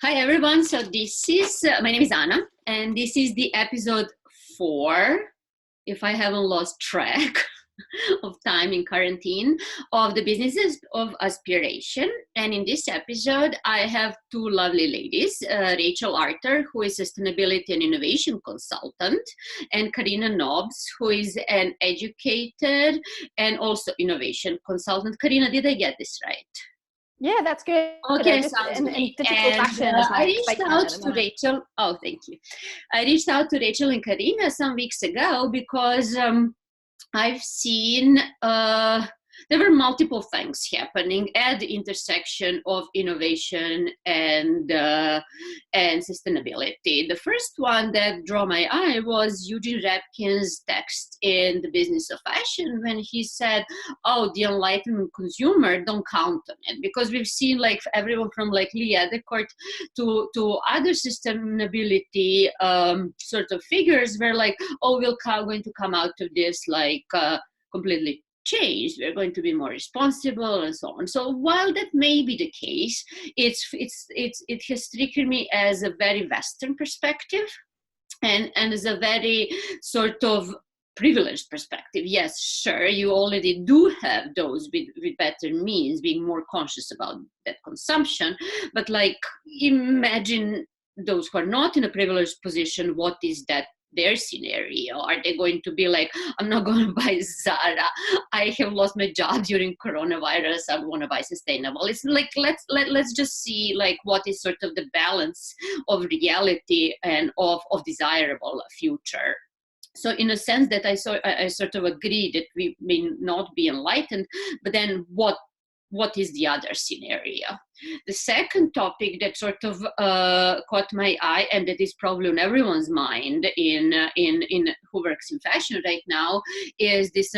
Hi everyone. So this is my name is Anna, and this is the episode 4, if I haven't lost track of time in quarantine, of the businesses of Aspiration. And in this episode, I have two lovely ladies, Rachel Arthur, who is sustainability and innovation consultant, and Karinna Nobs, who is an educated and also innovation consultant. Karinna, did I get this right? Yeah, that's good. Okay, Just sounds in great. digital fashion is my I reached excitement out at the to moment. Rachel. Oh, thank you. I reached out to Rachel and Karinna some weeks ago because I've seen there were multiple things happening at the intersection of innovation and sustainability. The first one that drew my eye was Eugene Rapkin's text in The Business of Fashion when he said, "Oh, the enlightened consumer, don't count on it," because we've seen like everyone from like Lee Edecourt to other sustainability sort of figures were like, "Oh, we're going to come out of this like." Completely changed. We're going to be more responsible and so on. So while that may be the case, it has struck me as a very Western perspective, and as a very sort of privileged perspective. Yes, sure, you already do have those with better means being more conscious about that consumption, but like imagine those who are not in a privileged position, what is that their scenario? Are they going to be like, I'm not going to buy Zara, I have lost my job during coronavirus, I want to buy sustainable? It's like let's just see like what is sort of the balance of reality and of desirable future. So in a sense that I sort of agree that we may not be enlightened, but then what is the other scenario? The second topic that sort of caught my eye, and that is probably on everyone's mind in who works in fashion right now, is this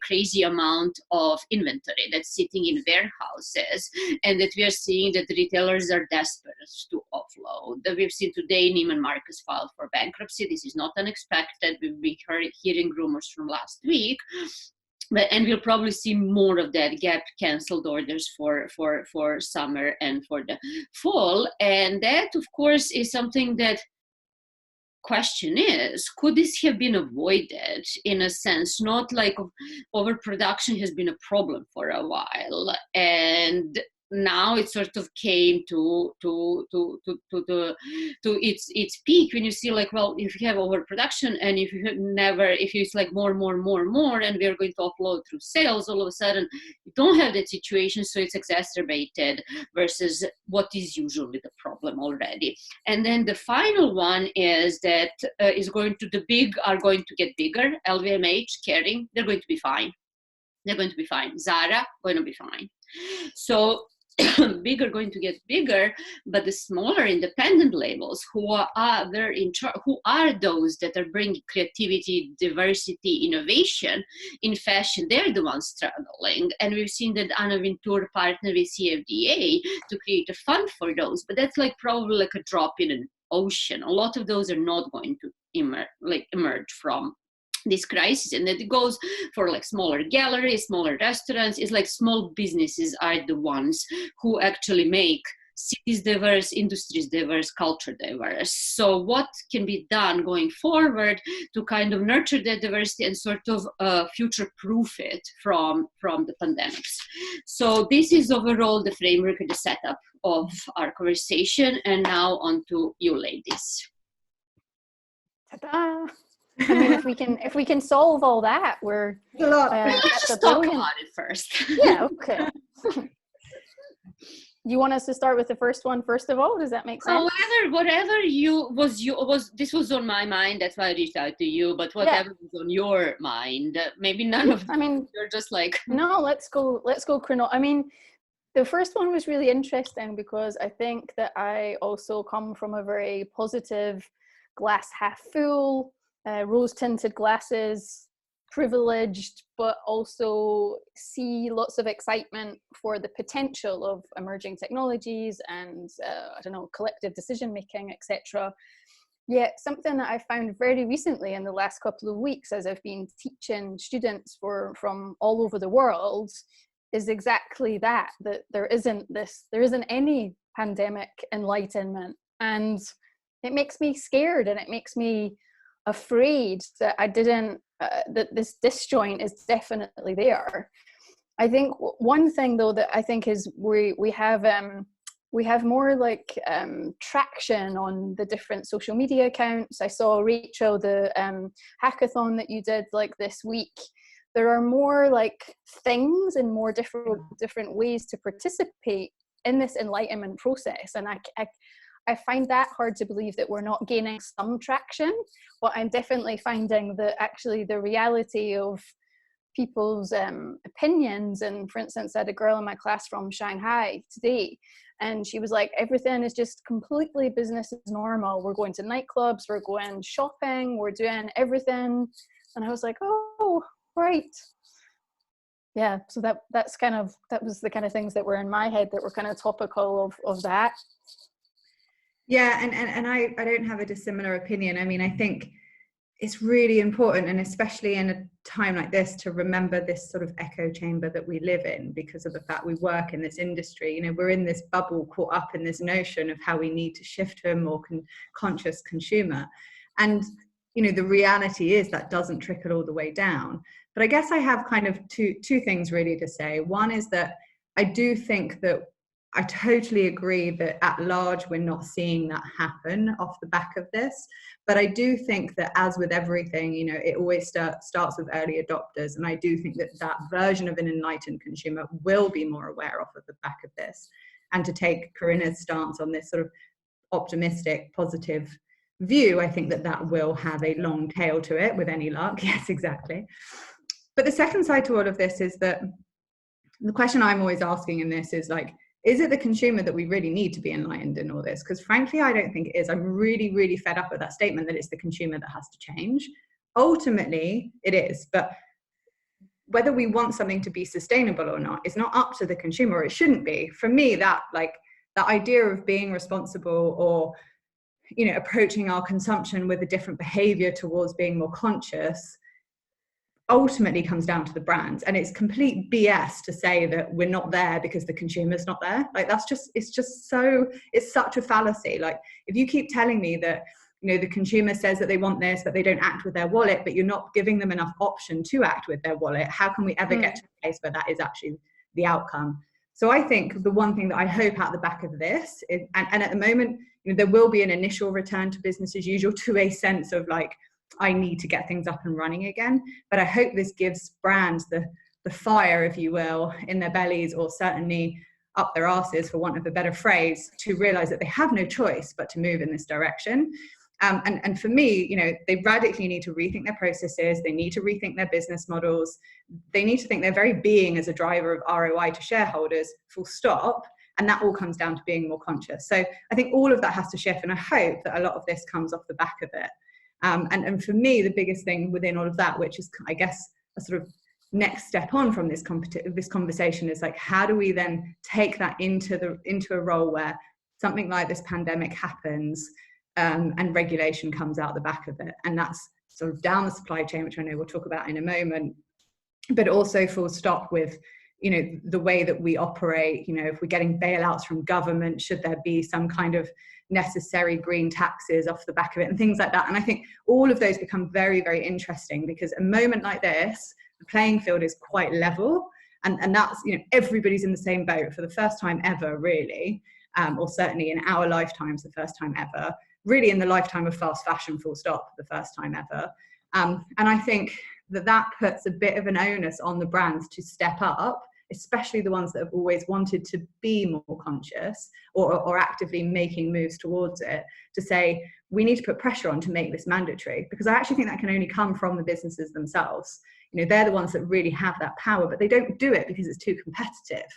crazy amount of inventory that's sitting in warehouses, and that we are seeing that retailers are desperate to offload. That we've seen today Neiman Marcus filed for bankruptcy. This is not unexpected. We've been hearing rumors from last week. And we'll probably see more of that. Gap canceled orders for summer and for the fall. And that, of course, is something that question is, could this have been avoided in a sense? Not like overproduction has been a problem for a while, and now it sort of came to its peak when you see like, well, if you have overproduction and if it's like more, and we're going to offload through sales, all of a sudden you don't have that situation, so it's exacerbated versus what is usually the problem already. And then the final one is that is going to the big are going to get bigger. LVMH, Kering, they're going to be fine. They're going to be fine. Zara, going to be fine. So big are going to get bigger, but the smaller independent labels who are there in charge, who are those that are bringing creativity, diversity, innovation in fashion, they're the ones struggling. And we've seen that Anna Wintour partnered with CFDA to create a fund for those, but that's like probably like a drop in an ocean. A lot of those are not going to emerge from this crisis, and that it goes for like smaller galleries, smaller restaurants. It's like small businesses are the ones who actually make cities diverse, industries diverse, culture diverse. So what can be done going forward to kind of nurture that diversity and sort of future-proof it from the pandemics? So this is overall the framework and the setup of our conversation. And now on to you ladies. Ta-da! I mean, if we can solve all that, we're let's just talk about it first. Yeah, okay. You want us to start with the first one first of all? Does that make sense? Whatever this was on my mind. That's why I reached out to you. But whatever was on your mind, maybe none of them. I mean, you're just like no. Let's go. I mean, the first one was really interesting because I think that I also come from a very positive, glass half full, rose-tinted glasses, privileged, but also see lots of excitement for the potential of emerging technologies and collective decision making, etc. Yet something that I found very recently in the last couple of weeks, as I've been teaching students from all over the world, is exactly that there isn't any pandemic enlightenment, and it makes me scared, and it makes me afraid that I didn't that this disjoint is definitely there. I think one thing though that I think is we have more like traction on the different social media accounts. I saw, Rachel, the hackathon that you did like this week. There are more like things and more different ways to participate in this enlightenment process, and I find that hard to believe that we're not gaining some traction, but I'm definitely finding that actually the reality of people's opinions. And for instance, I had a girl in my class from Shanghai today, and she was like, everything is just completely business as normal. We're going to nightclubs, we're going shopping, we're doing everything. And I was like, oh, right. Yeah, so that was the kind of things that were in my head that were kind of topical of that. Yeah, and I don't have a dissimilar opinion. I mean, I think it's really important, and especially in a time like this, to remember this sort of echo chamber that we live in because of the fact we work in this industry. You know, we're in this bubble caught up in this notion of how we need to shift to a more conscious consumer. And, you know, the reality is that doesn't trickle all the way down. But I guess I have kind of two things really to say. One is that I do think that I totally agree that at large we're not seeing that happen off the back of this, but I do think that, as with everything, you know, it always starts with early adopters, and I do think that that version of an enlightened consumer will be more aware off of the back of this. And to take Karinna's stance on this sort of optimistic, positive view, I think that that will have a long tail to it with any luck. Yes, exactly. But the second side to all of this is that the question I'm always asking in this is like, is it the consumer that we really need to be enlightened in all this? Because frankly, I don't think it is. I'm really, really fed up with that statement that it's the consumer that has to change. Ultimately, it is. But whether we want something to be sustainable or not is not up to the consumer, or it shouldn't be. For me, that idea of being responsible, or, you know, approaching our consumption with a different behavior towards being more conscious, ultimately comes down to the brands. And it's complete BS to say that we're not there because the consumer's not there. Like, it's such a fallacy. Like, if you keep telling me that, you know, the consumer says that they want this, but they don't act with their wallet, but you're not giving them enough option to act with their wallet, how can we ever get to a place where that is actually the outcome? So I think the one thing that I hope out the back of this is, and at the moment, you know, there will be an initial return to business as usual, to a sense of like, I need to get things up and running again. But I hope this gives brands the fire, if you will, in their bellies, or certainly up their asses, for want of a better phrase, to realize that they have no choice but to move in this direction. And for me, you know, they radically need to rethink their processes. They need to rethink their business models. They need to think their very being as a driver of ROI to shareholders, full stop. And that all comes down to being more conscious. So I think all of that has to shift. And I hope that a lot of this comes off the back of it. And for me, the biggest thing within all of that, which is, I guess, a sort of next step on from this conversation, is like, how do we then take that into a role where something like this pandemic happens, and regulation comes out the back of it, and that's sort of down the supply chain, which I know we'll talk about in a moment, but also full stop with, you know, the way that we operate. You know, if we're getting bailouts from government, should there be some kind of necessary green taxes off the back of it, and things like that? And I think all of those become very, very interesting, because a moment like this, the playing field is quite level, and that's, you know, everybody's in the same boat for the first time ever, really, or certainly in our lifetimes, the first time ever, really in the lifetime of fast fashion, full stop, the first time ever. And I think that puts a bit of an onus on the brands to step up, especially the ones that have always wanted to be more conscious, or actively making moves towards it, to say, we need to put pressure on to make this mandatory. Because I actually think that can only come from the businesses themselves. You know, they're the ones that really have that power, but they don't do it because it's too competitive.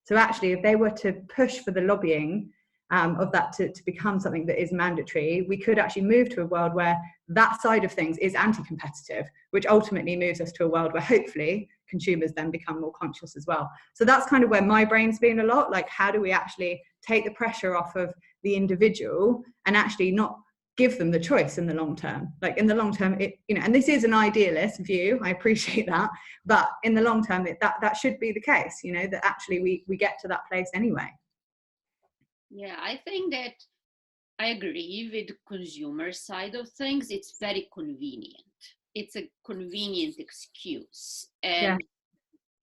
So actually, if they were to push for the lobbying of that to become something that is mandatory, we could actually move to a world where that side of things is anti-competitive, which ultimately moves us to a world where hopefully consumers then become more conscious as well. So that's kind of where my brain's been a lot, like, how do we actually take the pressure off of the individual and actually not give them the choice in the long term? Like, in the long term, it, you know, and this is an idealist view, I appreciate that, but in the long term, that should be the case, you know, that actually we get to that place anyway. Yeah, I think that I agree with the consumer side of things. It's very convenient. It's a convenient excuse. Yeah, And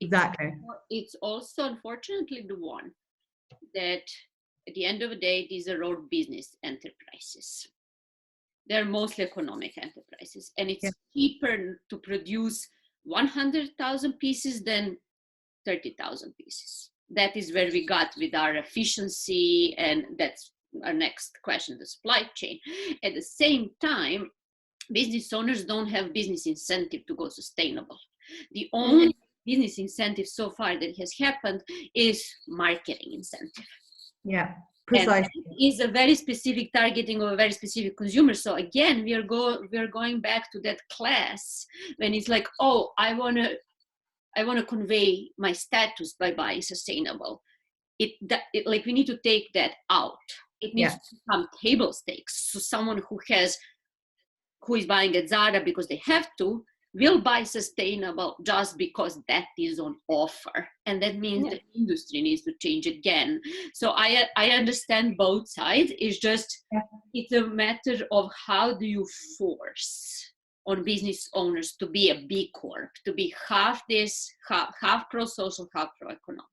exactly. it's also unfortunately the one that at the end of the day, these are all business enterprises. They're mostly economic enterprises, and Yeah. it's cheaper to produce 100,000 pieces than 30,000 pieces. That is where we got with our efficiency, and that's our next question, the supply chain. At the same time, business owners don't have business incentive to go sustainable. The only business incentive so far that has happened is marketing incentive. Yeah, And precisely. that is a very specific targeting of a very specific consumer. So again, we are going back to that class when it's like, oh, I want to convey my status by buying sustainable. Like we need to take that out. It needs Yeah. to become table stakes. So someone who is buying at Zara because they have to will buy sustainable just because that is on offer, and that means the industry needs to change again. So I understand both sides. It's just it's a matter of how do you force on business owners to be a B Corp, to be half this, half pro-social, half pro-economic.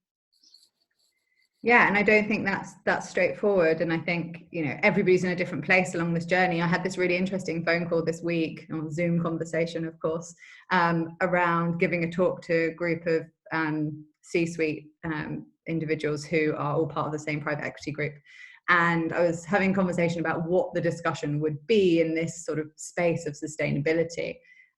Yeah, and I don't think that's straightforward. And I think, you know, everybody's in a different place along this journey. I had this really interesting phone call this week, on Zoom conversation, of course, around giving a talk to a group of C-suite individuals who are all part of the same private equity group. And I was having a conversation about what the discussion would be in this sort of space of sustainability.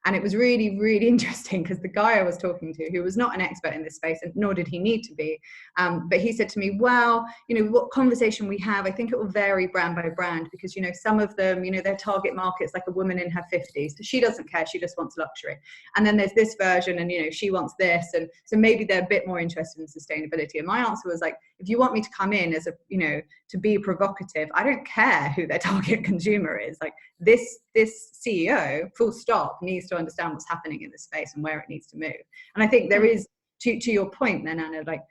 And it was really, really interesting because the guy I was talking to, who was not an expert in this space, and nor did he need to be, but he said to me, well, you know, what conversation we have, I think it will vary brand by brand, because, you know, some of them, you know, their target market's like a woman in her 50s. So she doesn't care. She just wants luxury. And then there's this version, and, you know, she wants this. And so maybe they're a bit more interested in sustainability. And my answer was like, if you want me to come in as a, you know, to be provocative, I don't care who their target consumer is. Like this CEO, full stop, needs to understand what's happening in this space and where it needs to move. And I think there is, to your point then, Anna, like,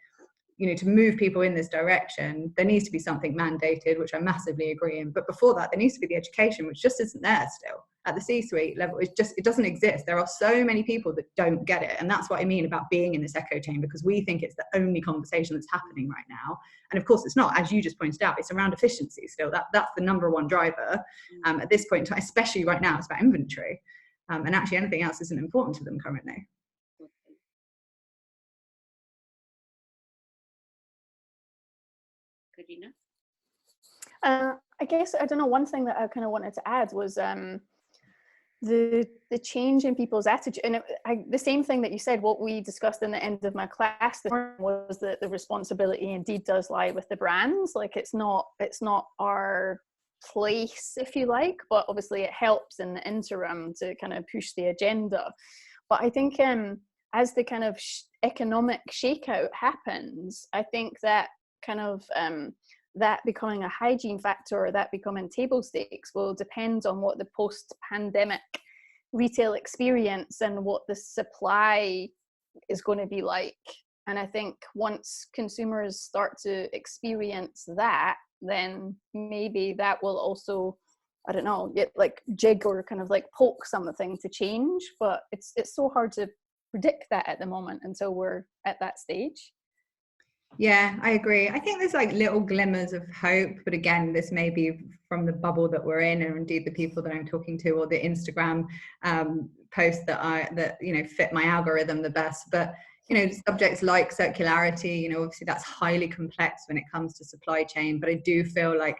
you know, to move people in this direction, there needs to be something mandated, which I massively agree in. But before that, there needs to be the education, which just isn't there still at the C-suite level. It doesn't exist. There are so many people that don't get it. And that's what I mean about being in this echo chamber, because we think it's the only conversation that's happening right now. And of course it's not, as you just pointed out, it's around efficiency still. That's the number one driver at this point, especially right now, it's about inventory. And actually anything else isn't important to them currently. Karinna? I guess, I don't know, one thing that I kind of wanted to add was the change in people's attitude. And the same thing that you said, what we discussed in the end of my class was that the responsibility indeed does lie with the brands. Like it's not our place, if you like, but obviously it helps in the interim to kind of push the agenda. But I think as the kind of economic shakeout happens, I think that kind of that becoming a hygiene factor or that becoming table stakes will depend on what the post-pandemic retail experience and what the supply is going to be like. And I think once consumers start to experience that, then maybe that will also, I don't know, like jig or kind of like poke something to change. But it's so hard to predict that at the moment until we're at that stage. Yeah, I agree. I think there's like little glimmers of hope, but again, this may be from the bubble that we're in, or indeed the people that I'm talking to, or the Instagram posts that you know fit my algorithm the best. But you know, subjects like circularity, you know, obviously that's highly complex when it comes to supply chain. But I do feel like,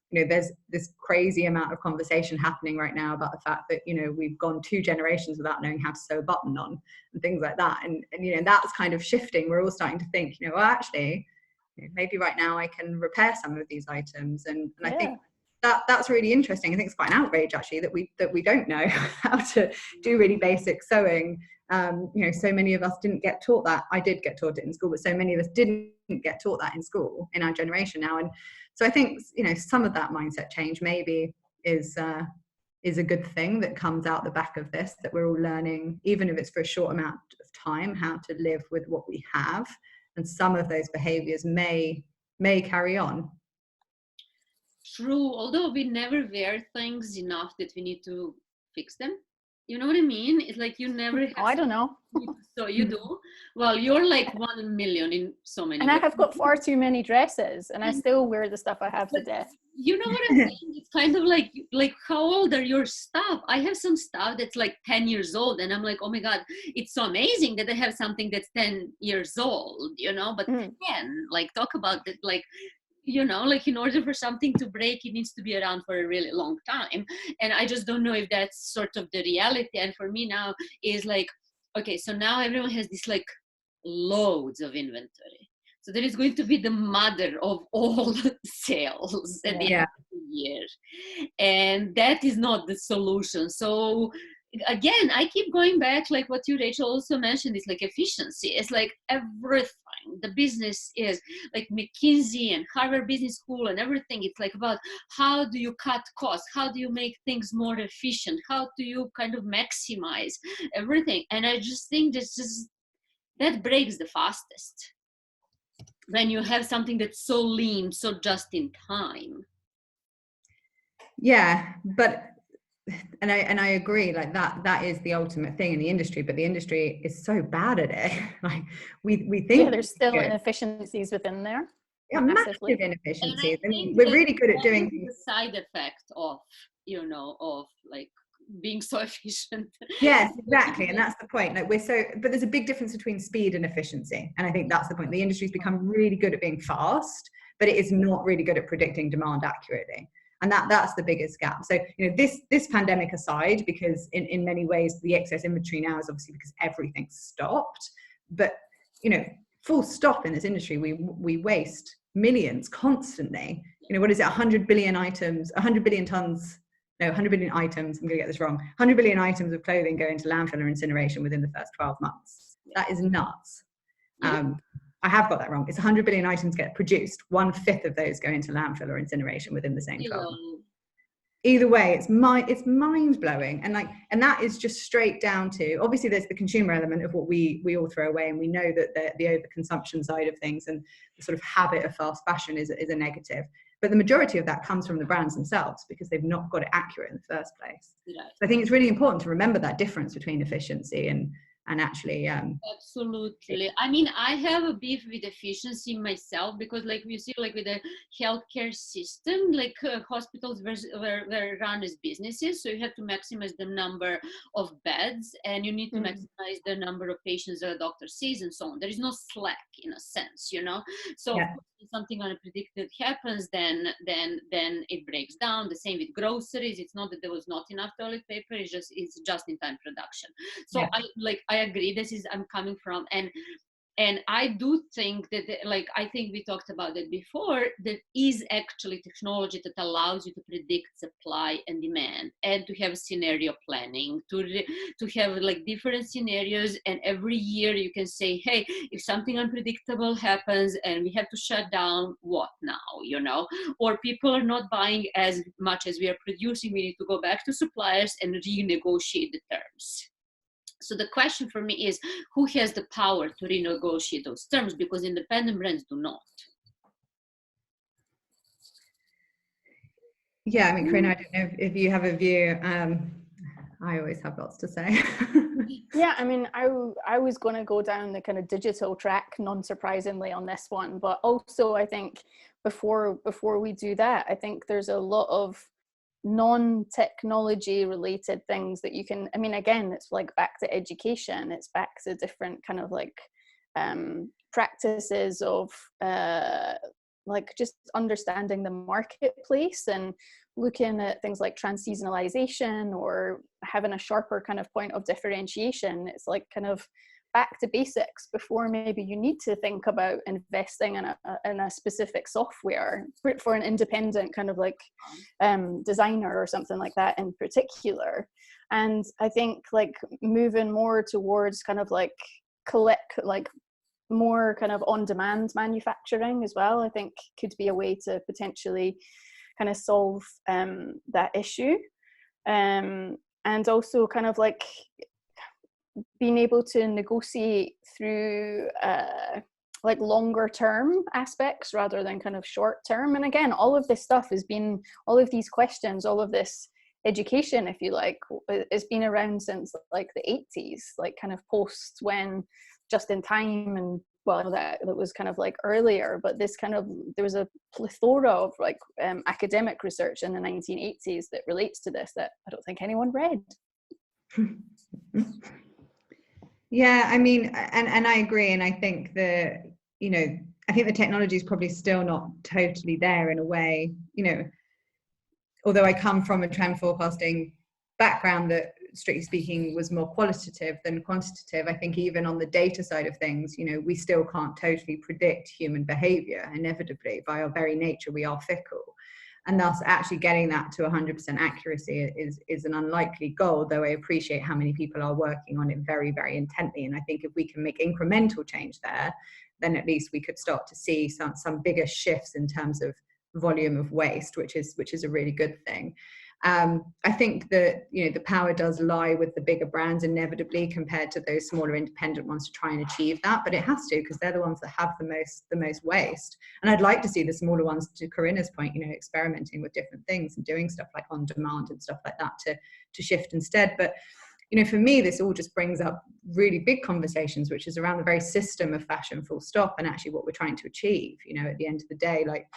you know, there's this crazy amount of conversation happening right now about the fact that, you know, we've gone 2 generations without knowing how to sew a button on and things like that. And you know, that's kind of shifting. We're all starting to think, you know, well, actually, you know, maybe right now I can repair some of these items. And I think that's really interesting. I think it's quite an outrage actually that we don't know how to do really basic sewing. You know, so many of us didn't get taught that. I did get taught it in school, but so many of us didn't get taught that in school in our generation now. And so I think, you know, some of that mindset change maybe is a good thing that comes out the back of this, that we're all learning, even if it's for a short amount of time, how to live with what we have. And some of those behaviors may carry on. true, although we never wear things enough that we need to fix them. You know what I mean? It's like you never have Oh, I don't know. so you do. Well, you're like 1 in 1,000,000 in so many And I ways. have got far too many dresses, and I still wear the stuff I have to But death. you know what I'm saying? It's kind of like how old are your stuff? I have some stuff that's like 10 years old, and I'm like, oh my god, it's so amazing that I have something that's 10 years old, you know. But 10, like, talk about that, like, you know, like, in order for something to break, it needs to be around for a really long time. And I just don't know if that's sort of the reality. And for me now is like, okay, so now everyone has this like loads of inventory, so that is going to be the mother of all sales at the end of the year, and that is not the solution. So again, I keep going back, like what you, Rachel, also mentioned, is like efficiency. It's like everything. The business is like McKinsey and Harvard Business School and everything. It's like about how do you cut costs? How do you make things more efficient? How do you kind of maximize everything? And I just think that breaks the fastest when you have something that's so lean, so just in time. Yeah, but and I agree, like that is the ultimate thing in the industry, but the industry is so bad at it. Like we think there's still inefficiencies within there. Massive inefficiencies. And I mean, we're really good at doing the side effect of, you know, of like being so efficient. Yes, exactly. And that's the point. Like but there's a big difference between speed and efficiency. And I think that's the point. The industry's become really good at being fast, but it is not really good at predicting demand accurately. And that's the biggest gap. So, you know, this pandemic aside, because in many ways the excess inventory now is obviously because everything's stopped. But, you know, full stop in this industry, we waste millions constantly. You know, what is it? 100 billion items, 100 billion tons. No, 100 billion items, I'm going to get this wrong, 100 billion items of clothing go into landfill or incineration within the first 12 months. That is nuts. I have got that wrong. It's 100 billion items get produced. 1/5 of those go into landfill or incineration within the same 12 months. Either way, it's mind-blowing. And that is just straight down to, obviously there's the consumer element of what we all throw away, and we know that the overconsumption side of things and the sort of habit of fast fashion is a negative. But the majority of that comes from the brands themselves because they've not got it accurate in the first place. Right. So I think it's really important to remember that difference between efficiency and actually absolutely. I mean, I have a beef with efficiency myself, because like we see, like with the healthcare system, like hospitals were run as businesses, so you have to maximize the number of beds, and you need to maximize the number of patients that a doctor sees, and so on. There is no slack, in a sense, you know. So of course, if something unpredicted happens, then it breaks down. The same with groceries. It's not that there was not enough toilet paper, it's just in time production. So I agree, I'm coming from, and I do think that, like, I think we talked about it before, that is actually technology that allows you to predict supply and demand, and to have scenario planning, to have like different scenarios, and every year you can say, hey, if something unpredictable happens and we have to shut down, what now, you know? Or people are not buying as much as we are producing, we need to go back to suppliers and renegotiate the terms. So the question for me is, who has the power to renegotiate those terms? Because independent brands do not. Yeah, I mean, Karinna, I don't know if you have a view. I always have lots to say. Yeah, I mean, I was going to go down the kind of digital track, non-surprisingly, on this one. But also, I think before we do that, I think there's a lot of non-technology related things that you can, I mean, again, it's like back to education, it's back to different kind of like practices of like just understanding the marketplace and looking at things like trans-seasonalization or having a sharper kind of point of differentiation. It's like kind of back to basics before maybe you need to think about investing in a specific software for an independent kind of like designer or something like that in particular. And I think like moving more towards kind of like more kind of on-demand manufacturing as well, I think could be a way to potentially kind of solve that issue. And also kind of like being able to negotiate through like longer term aspects rather than kind of short term. And again, all of this stuff has been, all of these questions, all of this education, if you like, it's been around since like the 80s, like kind of post when just in time, and well, that was kind of like earlier, but this kind of, there was a plethora of like academic research in the 1980s that relates to this that I don't think anyone read. Yeah, I mean, and I agree, and I think that, you know, I think the technology is probably still not totally there in a way, you know, although I come from a trend forecasting background that, strictly speaking, was more qualitative than quantitative. I think even on the data side of things, you know, we still can't totally predict human behavior. Inevitably, by our very nature, we are fickle. And thus actually getting that to 100% accuracy is an unlikely goal, though I appreciate how many people are working on it very, very intently. And I think if we can make incremental change there, then at least we could start to see some bigger shifts in terms of volume of waste, which is a really good thing. I think that, you know, the power does lie with the bigger brands inevitably compared to those smaller independent ones to try and achieve that, but it has to, because they're the ones that have the most waste. And I'd like to see the smaller ones, to Karinna's point, you know, experimenting with different things and doing stuff like on demand and stuff like that to shift instead. But, you know, for me, this all just brings up really big conversations, which is around the very system of fashion, full stop, and actually what we're trying to achieve. You know, at the end of the day, like,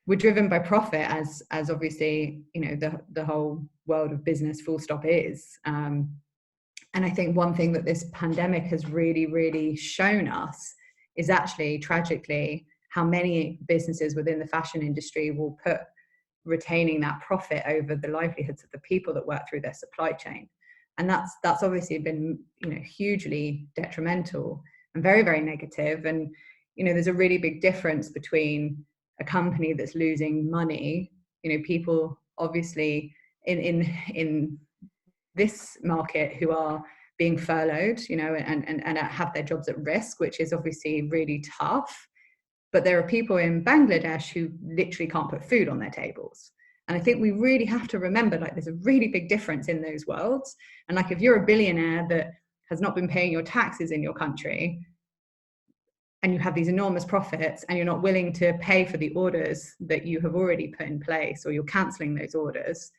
we're driven by profit, as obviously, you know, the whole world of business full stop is. And I think one thing that this pandemic has really, really shown us is actually, tragically, how many businesses within the fashion industry will put retaining that profit over the livelihoods of the people that work through their supply chain. And that's obviously been, you know, hugely detrimental and very, very negative. And, you know, there's a really big difference between a company that's losing money, you know, people obviously in this market who are being furloughed, you know, and have their jobs at risk, which is obviously really tough. But there are people in Bangladesh who literally can't put food on their tables. And I think we really have to remember, like, there's a really big difference in those worlds. And like, if you're a billionaire that has not been paying your taxes in your country, and you have these enormous profits, and you're not willing to pay for the orders that you have already put in place, or you're cancelling those orders,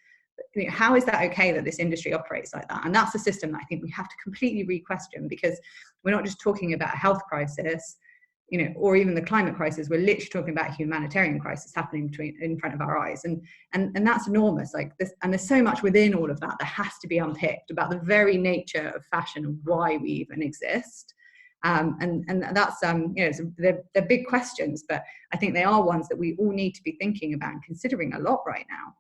you know, how is that okay that this industry operates like that? And that's a system that I think we have to completely re-question, because we're not just talking about a health crisis, you know, or even the climate crisis. We're literally talking about a humanitarian crisis happening in front of our eyes, and that's enormous. Like this, and there's so much within all of that that has to be unpicked about the very nature of fashion and why we even exist. And that's, you know, they're big questions, but I think they are ones that we all need to be thinking about and considering a lot right now.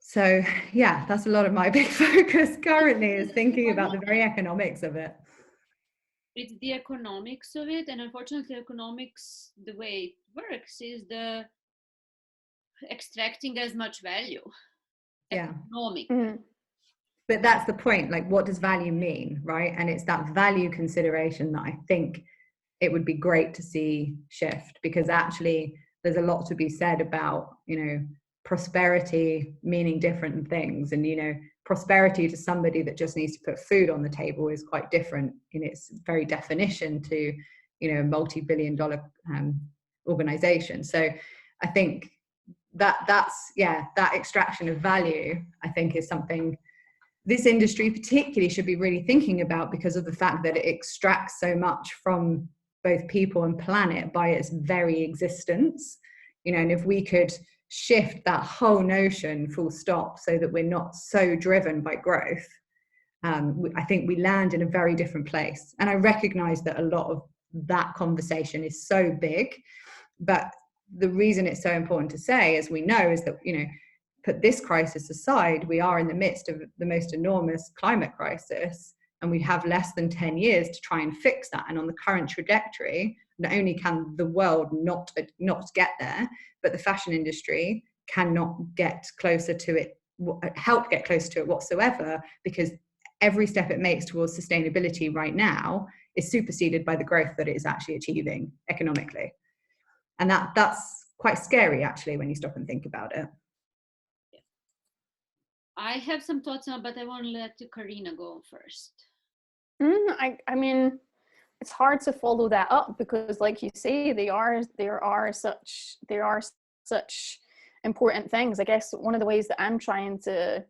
So yeah, that's a lot of my big focus currently, is thinking about the very economics of it. It's the economics of it, and unfortunately economics, the way it works, is the extracting as much value. Yeah. Economic. But that's the point, like, what does value mean, right? And it's that value consideration that I think it would be great to see shift, because actually there's a lot to be said about, you know, prosperity meaning different things. And, you know, prosperity to somebody that just needs to put food on the table is quite different in its very definition to, you know, multi-billion-dollar organization. So I think that's that extraction of value, I think, is something this industry particularly should be really thinking about, because of the fact that it extracts so much from both people and planet by its very existence. You know, and if we could shift that whole notion full stop, so that we're not so driven by growth, I think we land in a very different place. And I recognize that a lot of that conversation is so big, but the reason it's so important to say, as we know, is that, you know, put this crisis aside, we are in the midst of the most enormous climate crisis, and we have less than 10 years to try and fix that. And on the current trajectory, not only can the world not get there, but the fashion industry cannot get closer to it, help get closer to it whatsoever, because every step it makes towards sustainability right now is superseded by the growth that it is actually achieving economically. And that's quite scary, actually, when you stop and think about it. I have some thoughts on, but I want to let Karinna go first. I mean, it's hard to follow that up because, like you say, there are such important things. I guess one of the ways that I'm trying to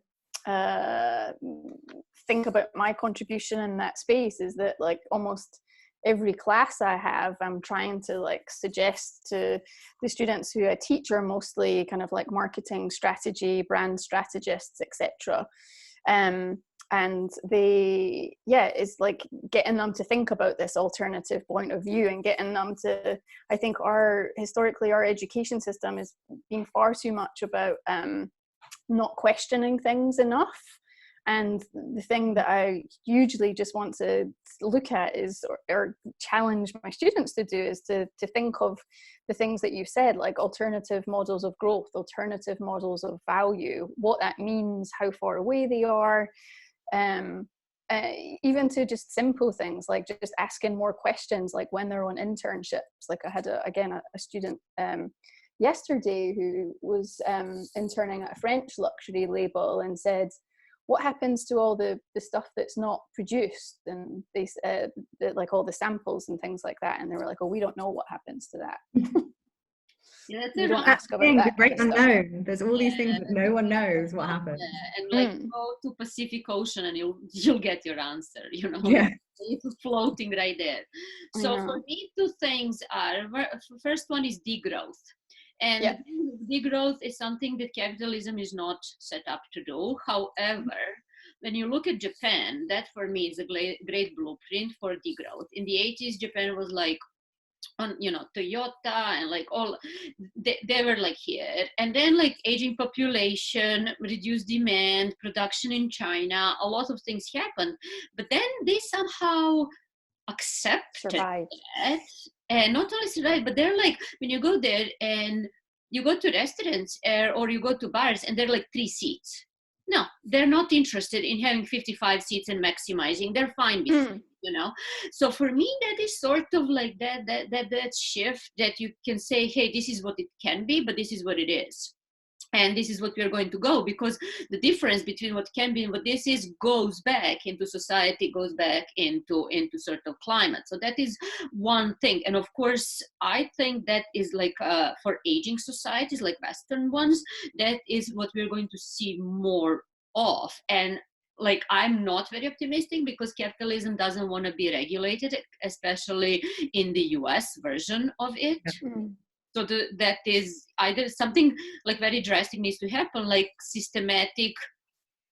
think about my contribution in that space is that, like, almost every class I have, I'm trying to like suggest to the students who I teach are mostly kind of like marketing strategy, brand strategists, etc. And it's like getting them to think about this alternative point of view and getting them to, I think historically our education system has been far too much about not questioning things enough. And the thing that I hugely just want to look at is, or challenge my students to do, is to think of the things that you said, like alternative models of growth, alternative models of value, what that means, how far away they are, even to just simple things like just asking more questions, like when they're on internships. Like I had a student yesterday who was interning at a French luxury label and said, what happens to all the stuff that's not produced? And they said like all the samples and things like that. And they were like, oh, we don't know what happens to that. Yeah, that's you don't ask about that the great kind of unknown. There's all these things that no one knows what happens. And like go to Pacific Ocean and you'll get your answer, you know. Yeah. It's floating right there. So for me, two things are, first one is degrowth. And degrowth is something that capitalism is not set up to do. However, when you look at Japan, that for me is a great blueprint for degrowth. In the 80s, Japan was like, on, you know, Toyota and like all, they were like here. And then like aging population, reduced demand, production in China, a lot of things happened. But then they somehow accepted that. And not only survive, but they're like, when you go there and you go to restaurants or you go to bars and they're like 3 seats. No, they're not interested in having 55 seats and maximizing. They're fine with you know. So for me, that is sort of like that shift that you can say, hey, this is what it can be, but this is what it is. And this is what we're going to go, because the difference between what can be and what this is goes back into society, goes back into sort of climate. So that is one thing. And of course, I think that is like for aging societies, like Western ones, that is what we're going to see more of. And like, I'm not very optimistic because capitalism doesn't want to be regulated, especially in the US version of it. So that is either something like very drastic needs to happen, like systematic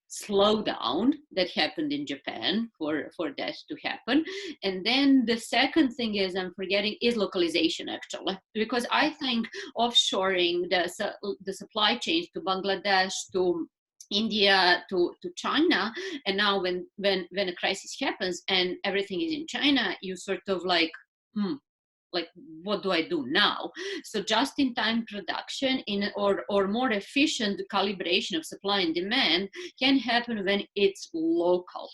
slowdown that happened in Japan for that to happen. And then the second thing is, I'm forgetting, is localization actually, because I think offshoring the supply chains to Bangladesh, to India, to China, and now when a crisis happens and everything is in China, you sort of like, like, what do I do now? So just-in-time production or more efficient calibration of supply and demand can happen when it's local.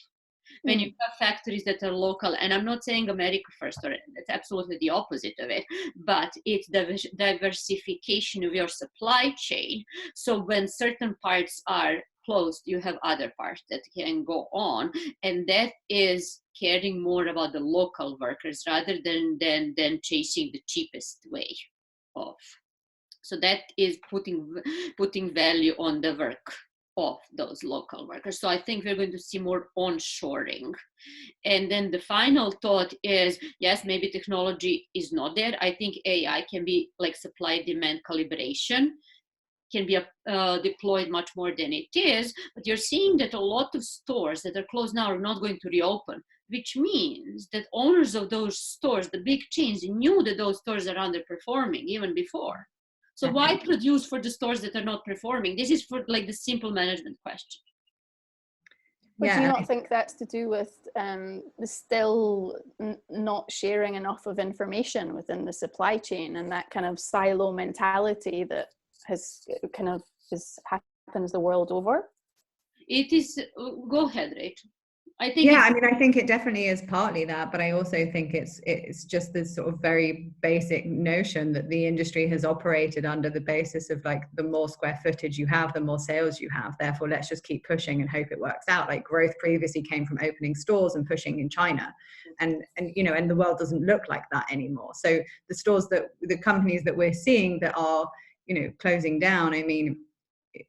When you have factories that are local, and I'm not saying America first, or it's absolutely the opposite of it, but it's diversification of your supply chain. So when certain parts are closed, you have other parts that can go on, and that is caring more about the local workers rather than chasing the cheapest way of. So that is putting value on the work of those local workers. So I think we're going to see more onshoring. And then the final thought is, yes, maybe technology is not there. I think AI can be like supply demand calibration, can be deployed much more than it is, but you're seeing that a lot of stores that are closed now are not going to reopen, which means that owners of those stores, the big chains, knew that those stores are underperforming even before. So why produce for the stores that are not performing? This is for like the simple management question. But do you not think that's to do with still not sharing enough of information within the supply chain and that kind of silo mentality that happens the world over? It is, go ahead, Rachel. I think Yeah, I mean, I think it definitely is partly that, but I also think it's just this sort of very basic notion that the industry has operated under the basis of like, the more square footage you have, the more sales you have. Therefore, let's just keep pushing and hope it works out. Like, growth previously came from opening stores and pushing in China, and you know, and the world doesn't look like that anymore. So the companies that we're seeing that are, you know, closing down, I mean,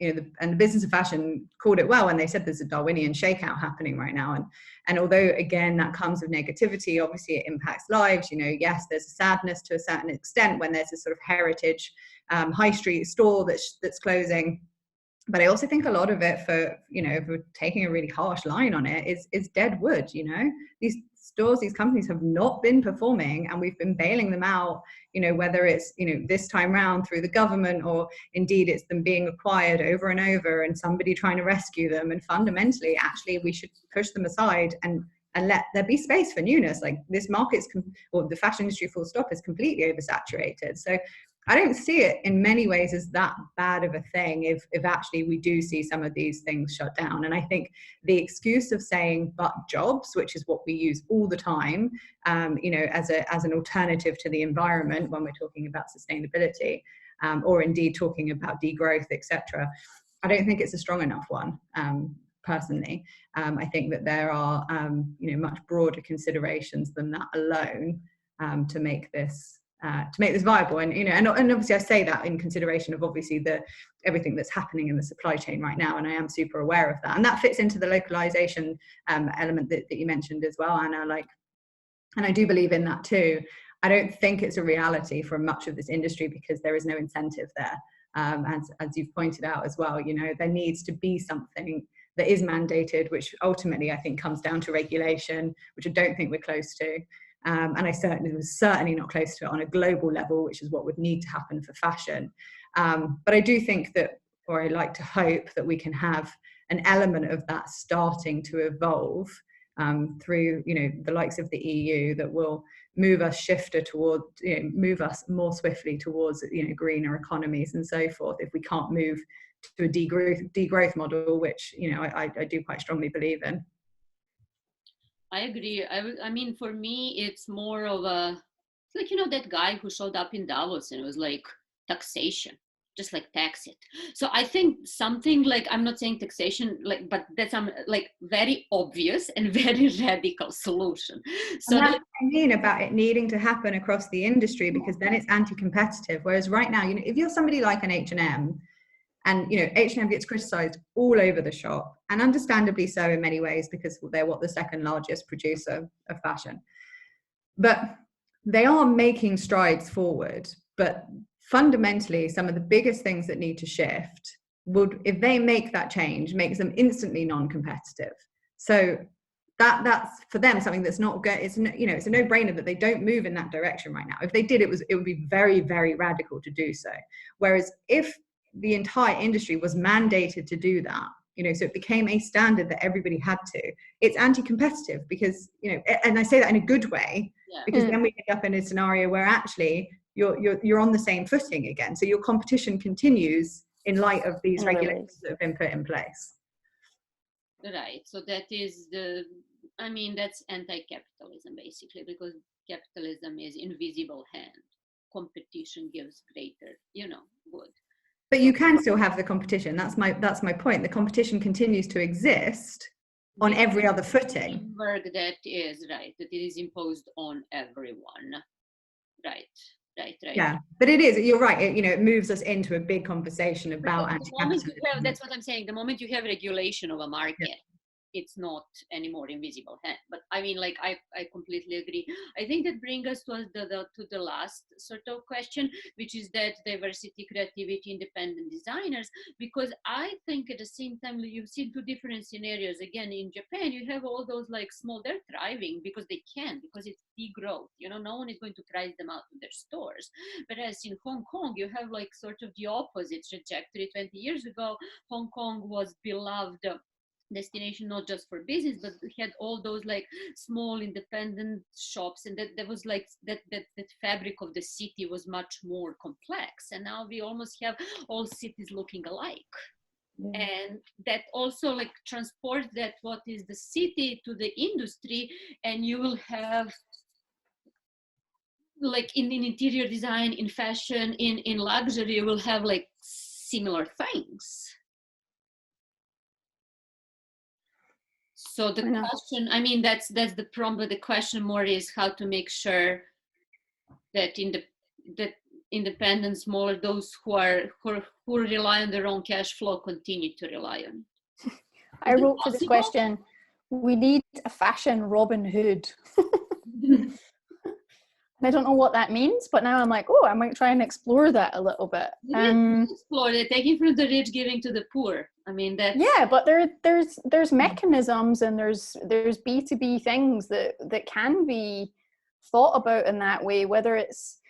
you know, and the business of fashion called it well when they said there's a Darwinian shakeout happening right now. And although, again, that comes with negativity, obviously it impacts lives. You know, yes, there's a sadness to a certain extent when there's a sort of heritage high street store that's closing. But I also think a lot of it, for, you know, if we're taking a really harsh line on it, is dead wood. You know, these stores, these companies have not been performing, and we've been bailing them out, you know, whether it's, you know, this time round through the government, or indeed it's them being acquired over and over and somebody trying to rescue them. And fundamentally, actually, we should push them aside and let there be space for newness. Like, this market's, or the fashion industry full stop, is completely oversaturated. So I don't see it in many ways as that bad of a thing if actually we do see some of these things shut down. And I think the excuse of saying but jobs, which is what we use all the time, you know, as an alternative to the environment when we're talking about sustainability, or indeed talking about degrowth, etc., I don't think it's a strong enough one. Personally, I think that there are, you know, much broader considerations than that alone, to make this viable. And, you know, and obviously I say that in consideration of obviously everything that's happening in the supply chain right now, and I am super aware of that, and that fits into the localization element that you mentioned as well, Anna. Like, and I do believe in that too. I don't think it's a reality for much of this industry because there is no incentive there. As you've pointed out as well, you know, there needs to be something that is mandated, which ultimately I think comes down to regulation, which I don't think we're close to. And I was certainly not close to it on a global level, which is what would need to happen for fashion. But I do think that, or I like to hope that we can have an element of that starting to evolve through, you know, the likes of the EU, that will move us move us more swiftly towards, you know, greener economies and so forth, if we can't move to a degrowth model, which, you know, I do quite strongly believe in. I agree. I mean, for me, it's more of a, like, you know, that guy who showed up in Davos and it was like, taxation, just like tax it. So I think something like, I'm not saying taxation, like, but that's some like very obvious and very radical solution. So and that's what I mean about it needing to happen across the industry, because then it's anti-competitive. Whereas right now, you know, if you're somebody like an H&M, and, you know, H&M gets criticized all over the shop, and understandably so in many ways, because they're the second largest producer of fashion. But they are making strides forward. But fundamentally, some of the biggest things that need to shift would, if they make that change, makes them instantly non-competitive. So that's for them something that's not good. It's, you know, it's a no-brainer that they don't move in that direction right now. If they did, it would be very, very radical to do so. Whereas if the entire industry was mandated to do that, you know, so it became a standard that everybody had to, it's anti-competitive, because, you know, and I say that in a good way, because then we end up in a scenario where actually you're on the same footing again. So your competition continues in light of these regulations that have been put in place. Right. So that is I mean, that's anti-capitalism basically, because capitalism is invisible hand. Competition gives greater, you know, good. But you can still have the competition. That's my point. The competition continues to exist on every other footing. Work that is right, that it is imposed on everyone. Right. Yeah, but it is. You're right. You know, it moves us into a big conversation about anti-capitalism. That's what I'm saying. The moment you have regulation of a market, it's not anymore invisible hand. But I mean, like, I completely agree. I think that brings us to the last sort of question, which is that diversity, creativity, independent designers. Because I think at the same time, you've seen two different scenarios. Again, in Japan, you have all those like small, they're thriving because they can, because it's degrowth. You know, no one is going to price them out of their stores. Whereas in Hong Kong, you have like sort of the opposite trajectory. 20 years ago, Hong Kong was beloved destination, not just for business, but we had all those like small independent shops, and that was like that fabric of the city was much more complex. And now we almost have all cities looking alike. and that also like transport that what is the city to the industry, and you will have like in interior design, in fashion, in luxury, you will have like similar things. So the question, I mean, that's the problem, but the question more is how to make sure that that independent, smaller, those who rely on their own cash flow continue to rely on it. I wrote for this question, we need a fashion Robin Hood. I don't know what that means, but now I'm like, oh, I might try and explore that a little bit. Explore it, taking from the rich, giving to the poor. I mean, that's... Yeah, but there's mechanisms and there's B2B things that can be thought about in that way, whether it's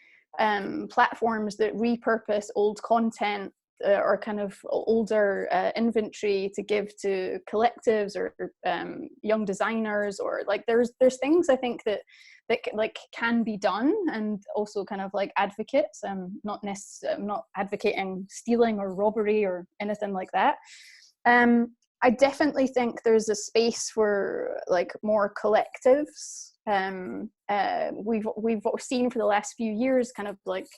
platforms that repurpose old content or kind of older inventory to give to collectives or young designers, or like there's things I think that like can be done, and also kind of like advocates. I'm not advocating stealing or robbery or anything like that. I definitely think there's a space for like more collectives. We've seen for the last few years kind of like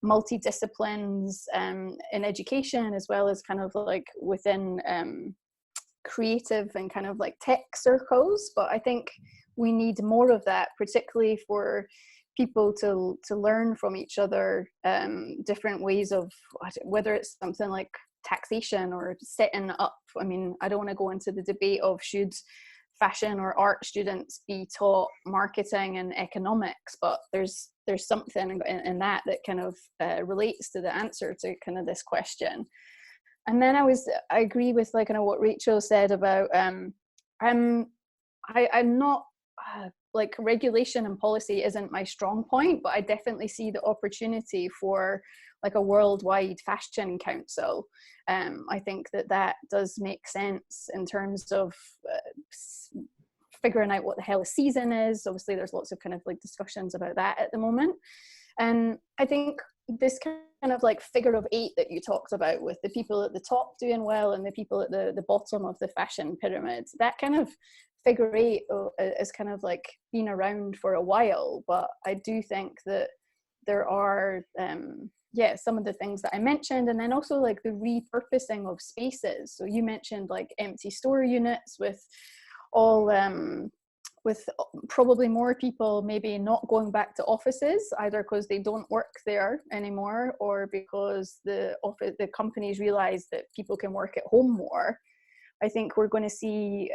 multi-disciplines in education, as well as kind of like within creative and kind of like tech circles. But I think we need more of that, particularly for people to learn from each other, different ways of, whether it's something like taxation or setting up. I mean, I don't want to go into the debate of should fashion or art students be taught marketing and economics, but there's something in that kind of relates to the answer to kind of this question. And then I agree with like kind of what Rachel said about I'm not like regulation and policy isn't my strong point, but I definitely see the opportunity for like a worldwide fashion council. I think that does make sense in terms of figuring out what the hell a season is. Obviously there's lots of kind of like discussions about that at the moment. And I think this kind of like figure of 8 that you talked about, with the people at the top doing well and the people at the bottom of the fashion pyramid, that kind of figure 8 is kind of like been around for a while. But I do think that there are some of the things that I mentioned, and then also like the repurposing of spaces. So you mentioned like empty store units with all with probably more people maybe not going back to offices, either because they don't work there anymore or because the companies realize that people can work at home more. I think we're going to see,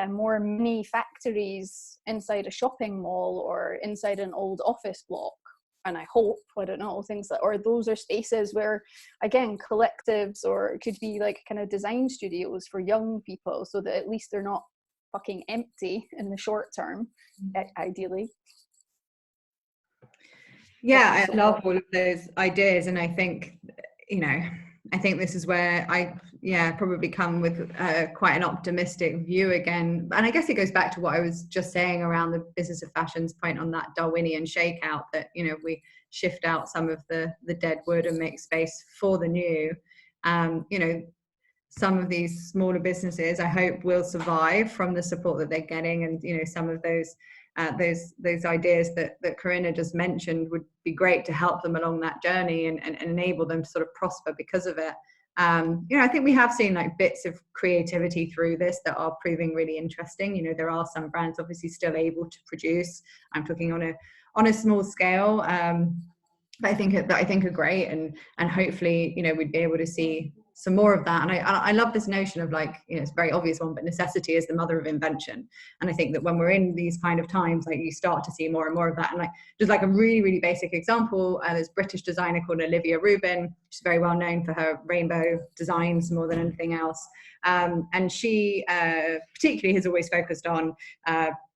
more mini factories inside a shopping mall or inside an old office block. And I hope, things that, or those are spaces where, again, collectives, or it could be like kind of design studios for young people, so that at least they're not fucking empty in the short term, ideally. Yeah, I love all of those ideas. And I think, this is where I probably come with quite an optimistic view again. And I guess it goes back to what I was just saying around the business of fashion's point on that Darwinian shakeout, that, we shift out some of the dead wood and make space for the new. Some of these smaller businesses, I hope, will survive from the support that they're getting. And, some of those ideas that Karinna just mentioned would be great to help them along that journey and enable them to sort of prosper because of it. I think we have seen like bits of creativity through this that are proving really interesting. There are some brands obviously still able to produce. I'm talking on a small scale, but I think are great, and hopefully we'd be able to see some more of that. And I love this notion of like, it's a very obvious one, but necessity is the mother of invention. And I think that when we're in these kind of times, like you start to see more and more of that. And like, just like a really, really basic example, there's a British designer called Olivia Rubin. She's very well known for her rainbow designs more than anything else. And she particularly has always focused on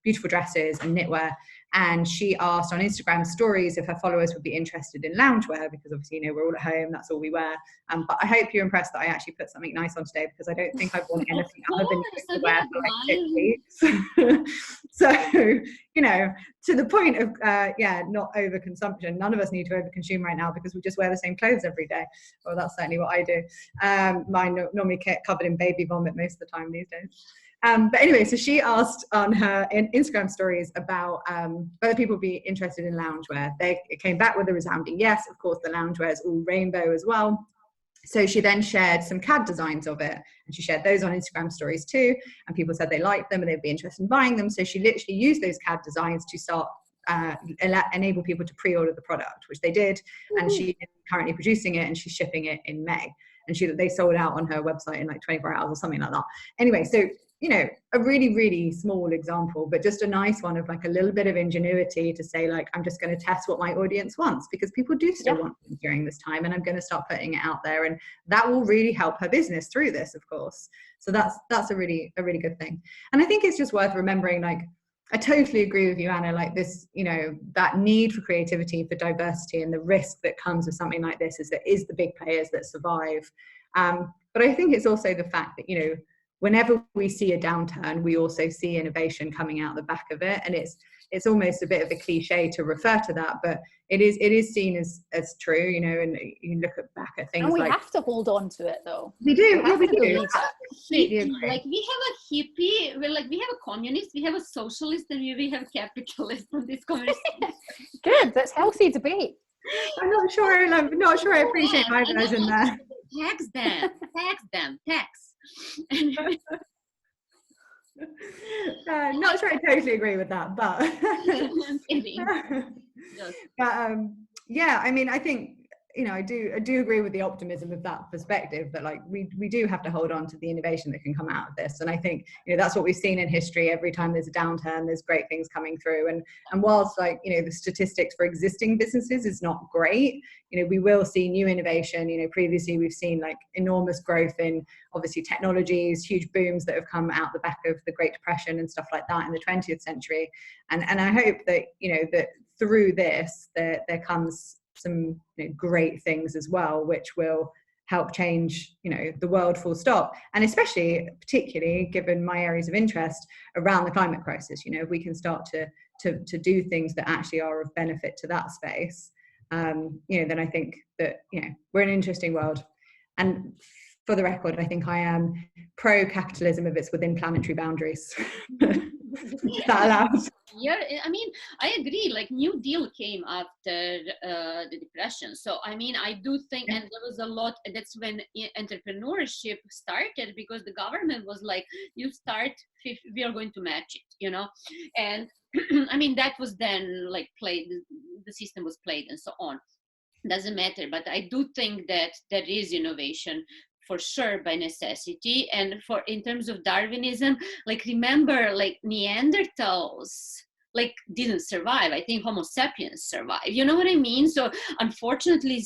beautiful dresses and knitwear. and she asked on Instagram stories if her followers would be interested in loungewear, because obviously, you know, we're all at home, that's all we wear. But I hope you're impressed that I actually put something nice on today, because I don't think I've worn anything other than to wear for like 6 weeks. So, you know, to the point of, not overconsumption. None of us need to overconsume right now, because we just wear the same clothes every day. Well, that's certainly what I do. Mine normally get covered in baby vomit most of the time these days. But anyway, so she asked on her Instagram stories about whether people would be interested in loungewear. It came back with a resounding yes. Of course, the loungewear is all rainbow as well. So she then shared some CAD designs of it, and she shared those on Instagram stories too. And people said they liked them and they'd be interested in buying them. So she literally used those CAD designs to start enable people to pre-order the product, which they did. And she's currently producing it, and she's shipping it in May. And they sold out on her website in like 24 hours or something like that. Anyway, so, you know, a really, really small example, but just a nice one of like a little bit of ingenuity to say, like, I'm just going to test what my audience wants, because people do still want things during this time, and I'm going to start putting it out there, and that will really help her business through this, of course. So that's a really good thing. And I think it's just worth remembering, like, I totally agree with you, Anna, like this, you know, that need for creativity, for diversity, and the risk that comes with something like this is the big players that survive. But I think it's also the fact that, you know, whenever we see a downturn, we also see innovation coming out the back of it. And it's almost a bit of a cliche to refer to that, but it is seen as true, you know, and you look back at things. And we have to hold on to it, though. We do. We do. Like we have a hippie, we have a communist, we have a socialist, and we have a capitalist on this conversation. Good, that's healthy debate. I'm not sure I appreciate my version there. Tax them. Not sure I totally agree with that, but yeah, I mean, I think, you know, I do agree with the optimism of that perspective, that like we do have to hold on to the innovation that can come out of this. And I think, you know, that's what we've seen in history. Every time there's a downturn, there's great things coming through. And whilst, like, you know, the statistics for existing businesses is not great, you know, we will see new innovation. You know, previously we've seen like enormous growth in obviously technologies, huge booms that have come out the back of the Great Depression and stuff like that in the 20th century. And I hope that, you know, that through this there comes some, you know, great things as well, which will help change, you know, the world full stop. And especially, particularly given my areas of interest around the climate crisis, you know, if we can start to do things that actually are of benefit to that space, you know, then I think that, you know, we're in an interesting world. And for the record, I think I am pro-capitalism if it's within planetary boundaries. That allows. Yeah, I mean, I agree. Like, New Deal came after the Depression. So, I mean, I do think, and there was a lot, that's when entrepreneurship started, because the government was like, you start, we are going to match it, you know? And I mean, that was then like played, the system was played and so on. Doesn't matter, but I do think that there is innovation for sure by necessity. And in terms of Darwinism, like, remember, like, Neanderthals like didn't survive. I think Homo sapiens survived, you know what I mean? So unfortunately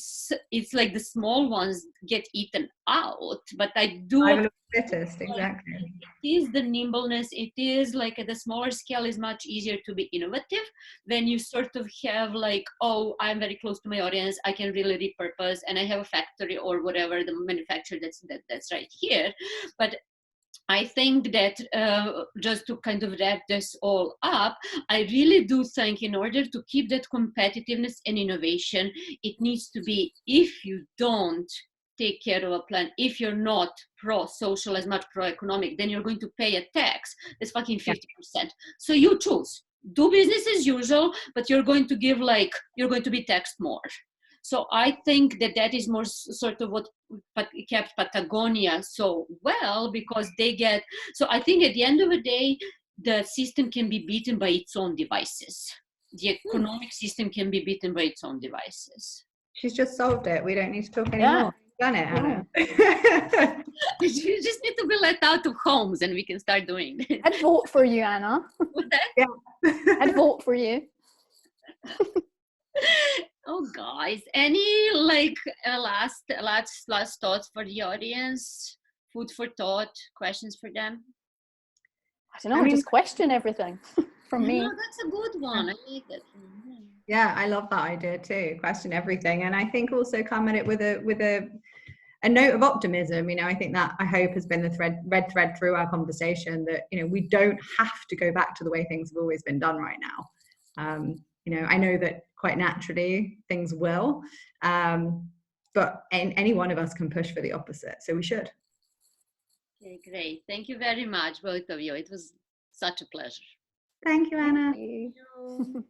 it's like the small ones get eaten out, but I do fittest, exactly. It is the nimbleness. It is like at the smaller scale is much easier to be innovative when you sort of have like, oh, I'm very close to my audience, I can really repurpose, and I have a factory or whatever, the manufacturer that's right here. But I think that just to kind of wrap this all up, I really do think in order to keep that competitiveness and innovation, it needs to be, if you don't take care of a plan, if you're not pro-social as much pro-economic, then you're going to pay a tax that's fucking 50%. So you choose, do business as usual, but you're going to be taxed more. So I think that is more sort of what kept Patagonia so well, because so I think at the end of the day, the system can be beaten by its own devices. The economic system can be beaten by its own devices. She's just solved it. We don't need to talk anymore. Done it, Anna. You just need to be let out of homes and we can start doing it. I'd vote for you, Anna. Yeah. I'd vote for you. Oh, guys, any like last thoughts for the audience? Food for thought, questions for them? I don't know, just question everything. from me. No, that's a good one. I like that. Mhm. Yeah, I love that idea too. Question everything, and I think also come at it with a note of optimism. I think that, I hope, has been the red thread through our conversation, that we don't have to go back to the way things have always been done right now. I know that quite naturally things will, but any one of us can push for the opposite, so we should. Okay, great. Thank you very much, both of you. It was such a pleasure. Thank you, Anna. Thank you. Thank you.